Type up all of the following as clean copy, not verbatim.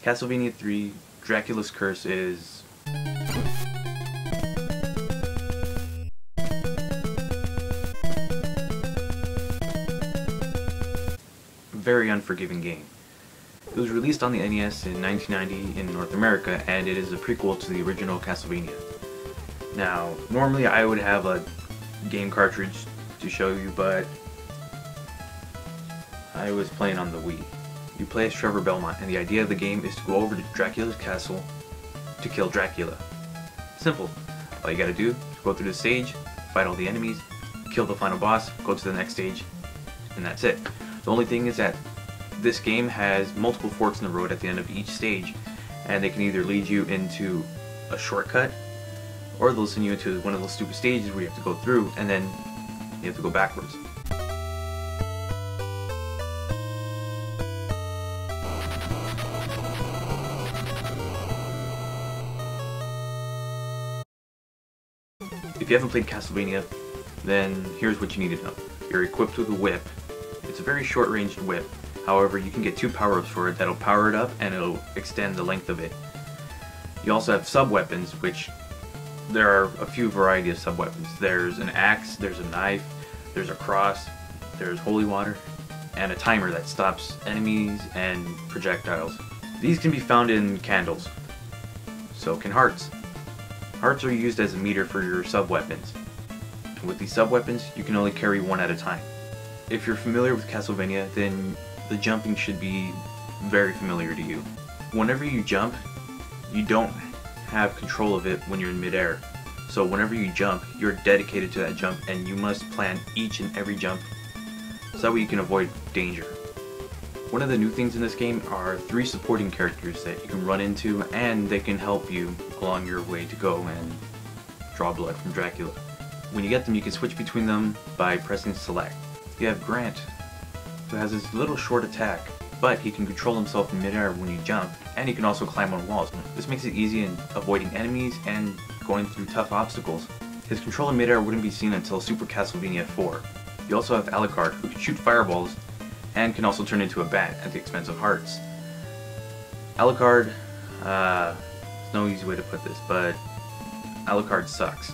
Castlevania 3 Dracula's Curse is a very unforgiving game. It was released on the NES in 1990 in North America, and it is a prequel to the original Castlevania. Now, normally I would have a game cartridge to show you, but I was playing on the Wii. You play as Trevor Belmont, and the idea of the game is to go over to Dracula's castle to kill Dracula. Simple. All you gotta do is go through the stage, fight all the enemies, kill the final boss, go to the next stage, and that's it. The only thing is that this game has multiple forks in the road at the end of each stage, and they can either lead you into a shortcut, or they'll send you into one of those stupid stages where you have to go through, and then you have to go backwards. If you haven't played Castlevania, then here's what you need to know. You're equipped with a whip. It's a very short-ranged whip. However, you can get 2 power-ups for it that'll power it up and it'll extend the length of it. You also have sub-weapons, which there are a few variety of sub-weapons. There's an axe, there's a knife, there's a cross, there's holy water, and a timer that stops enemies and projectiles. These can be found in candles. So can hearts. Hearts are used as a meter for your sub-weapons. With these sub-weapons, you can only carry 1 at a time. If you're familiar with Castlevania, then the jumping should be very familiar to you. Whenever you jump, you don't have control of it when you're in midair. So whenever you jump, you're dedicated to that jump, and you must plan each and every jump so that way you can avoid danger. One of the new things in this game are 3 supporting characters that you can run into, and they can help you along your way to go and draw blood from Dracula. When you get them, you can switch between them by pressing select. You have Grant, who has this little short attack, but he can control himself in midair when you jump, and he can also climb on walls. This makes it easy in avoiding enemies and going through tough obstacles. His control in midair wouldn't be seen until Super Castlevania 4. You also have Alucard, who can shoot fireballs and can also turn into a bat at the expense of hearts. Alucard, there's no easy way to put this, but Alucard sucks.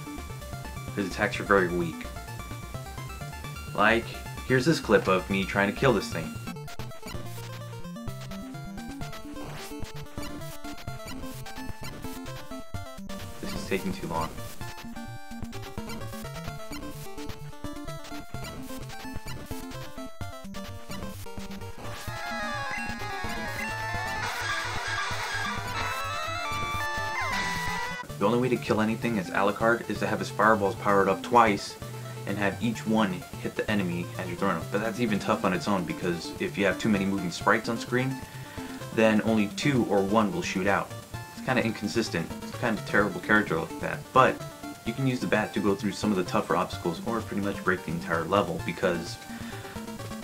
His attacks are very weak. Like, here's this clip of me trying to kill this thing. This is taking too long. The only way to kill anything as Alucard is to have his fireballs powered up twice and have each one hit the enemy as you're throwing them. But that's even tough on its own, because if you have too many moving sprites on screen, then only 2 or 1 will shoot out. It's kind of inconsistent. It's kind of a terrible character like that. But you can use the bat to go through some of the tougher obstacles, or pretty much break the entire level, because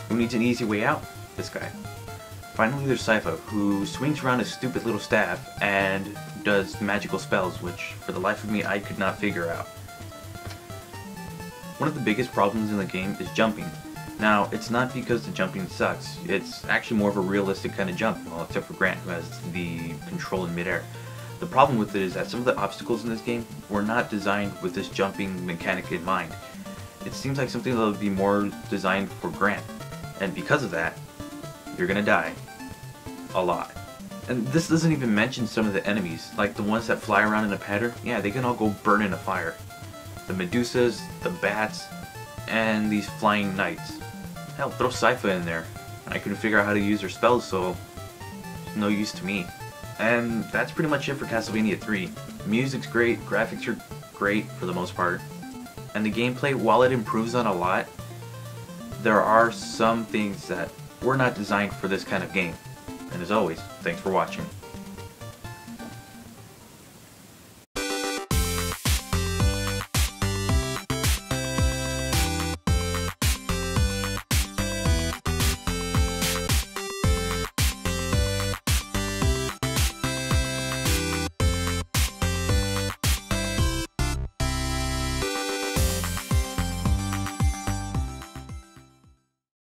who needs an easy way out? This guy. Finally, there's Sypha, who swings around his stupid little staff and does magical spells, which for the life of me I could not figure out. One of the biggest problems in the game is jumping. Now, it's not because the jumping sucks, it's actually more of a realistic kind of jump, well, except for Grant, who has the control in midair. The problem with it is that some of the obstacles in this game were not designed with this jumping mechanic in mind. It seems like something that would be more designed for Grant, and because of that, you're gonna die. A lot. And this doesn't even mention some of the enemies, like the ones that fly around in a pattern. Yeah, they can all go burn in a fire. The Medusas, the bats, and these flying knights. Hell, throw Sypha in there. I couldn't figure out how to use her spells, so it's no use to me. And that's pretty much it for Castlevania 3. Music's great, graphics are great for the most part, and the gameplay, while it improves on a lot, there are some things that were not designed for this kind of game. And as always, thanks for watching.